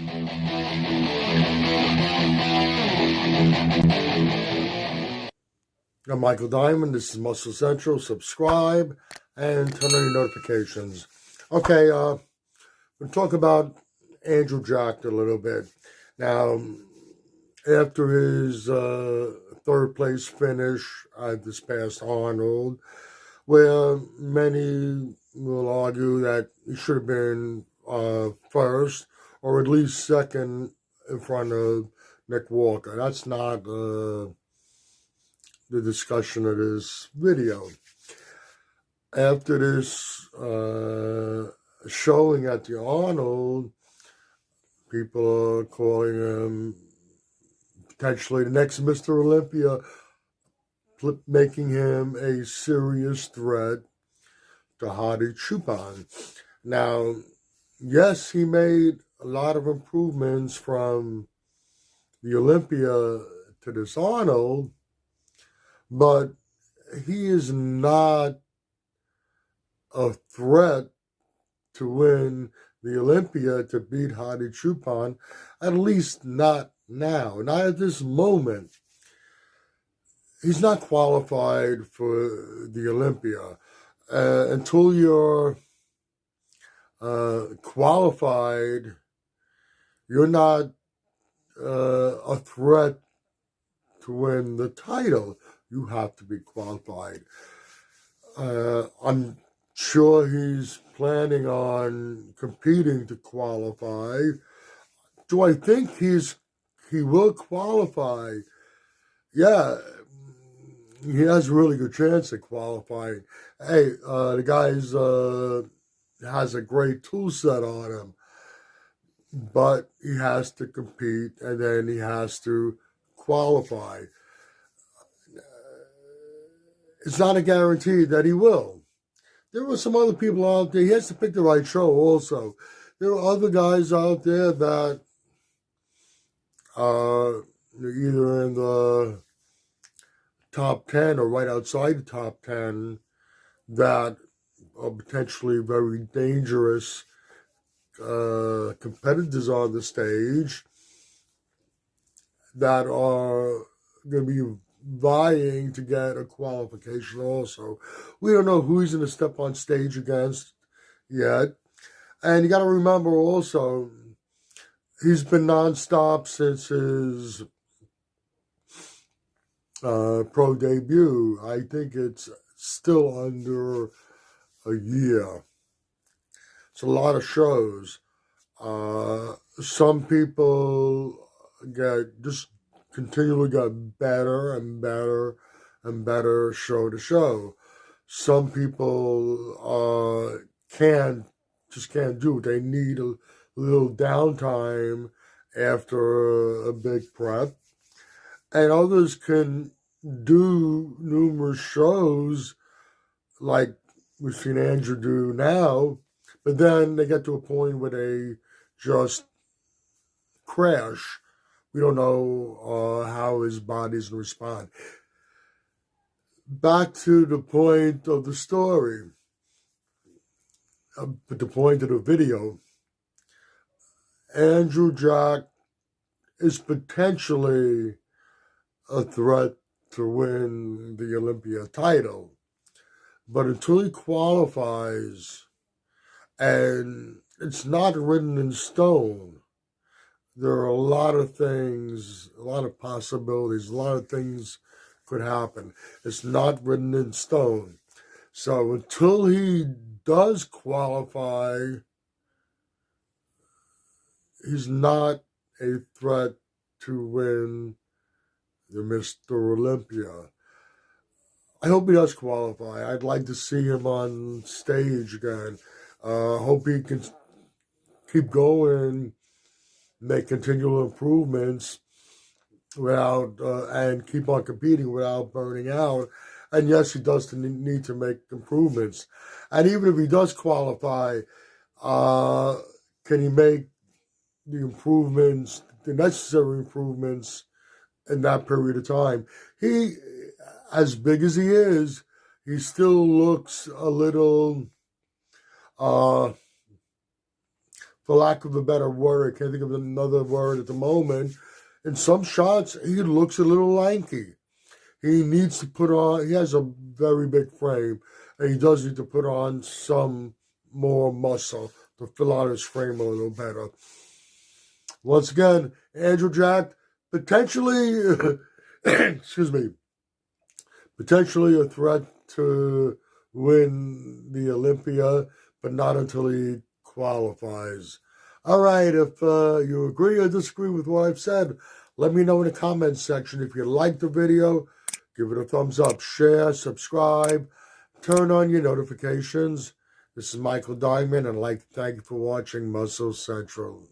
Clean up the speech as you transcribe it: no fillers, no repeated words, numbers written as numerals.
I'm Michael Diamond. This is Muscle Central. Subscribe and turn on your notifications. Okay, we'll talk about Andrew Jack a little bit. Now, after his third place finish at this past Arnold, where many will argue that he should have been first or at least second in front of Nick Walker. That's not the discussion of this video. After this showing at the Arnold, people are calling him potentially the next Mr. Olympia, making him a serious threat to Hadi Choopan. Now, yes, he made a lot of improvements from the Olympia to this Arnold, but he is not a threat to win the Olympia, to beat Hadi Choopan, at least not now, not at this moment. He's not qualified for the Olympia. Until you're qualified, you're not a threat to win the title. You have to be qualified. I'm sure he's planning on competing to qualify. Do I think he will qualify? Yeah, he has a really good chance of qualifying. Hey, the guy's has a great tool set on him, but he has to compete and then he has to qualify. It's not a guarantee that he will. There were some other people out there. He has to pick the right show also. There are other guys out there that are either in the top 10 or right outside the top 10 that are potentially very dangerous competitors on the stage that are going to be vying to get a qualification also. We don't know who he's going to step on stage against yet. And you got to remember also, he's been nonstop since his pro debut. I think it's still under a year. It's a lot of shows. Some people continually get better and better and better show to show. Some people just can't do it. They need a little downtime after a big prep. And others can do numerous shows like we've seen Andrew do now, but then they get to a point where they just crash. We don't know how his body's going to respond. Back to the point of the story, the point of the video, Andrew Jack is potentially a threat to win the Olympia title. But until he qualifies, and it's not written in stone, there are a lot of things, a lot of possibilities, a lot of things could happen. It's not written in stone. So until he does qualify, he's not a threat to win the Mr. Olympia. I hope he does qualify. I'd like to see him on stage again. Hope he can keep going, make continual improvements without and keep on competing without burning out. And yes, he does need to make improvements. And even if he does qualify, can he make the improvements, the necessary improvements in that period of time? He, as big as he is, he still looks a little, for for lack of a better word, I can't think of another word at the moment. In some shots, he looks a little lanky. He needs to put on, he has a very big frame, and he does need to put on some more muscle to fill out his frame a little better. Once again, Andrew Jack, potentially, excuse me, potentially a threat to win the Olympia, but not until he qualifies. All right, if you agree or disagree with what I've said, let me know in the comments section. If you like the video, give it a thumbs up, share, subscribe, turn on your notifications. This is Michael Diamond, and I'd like to thank you for watching Muscle Central.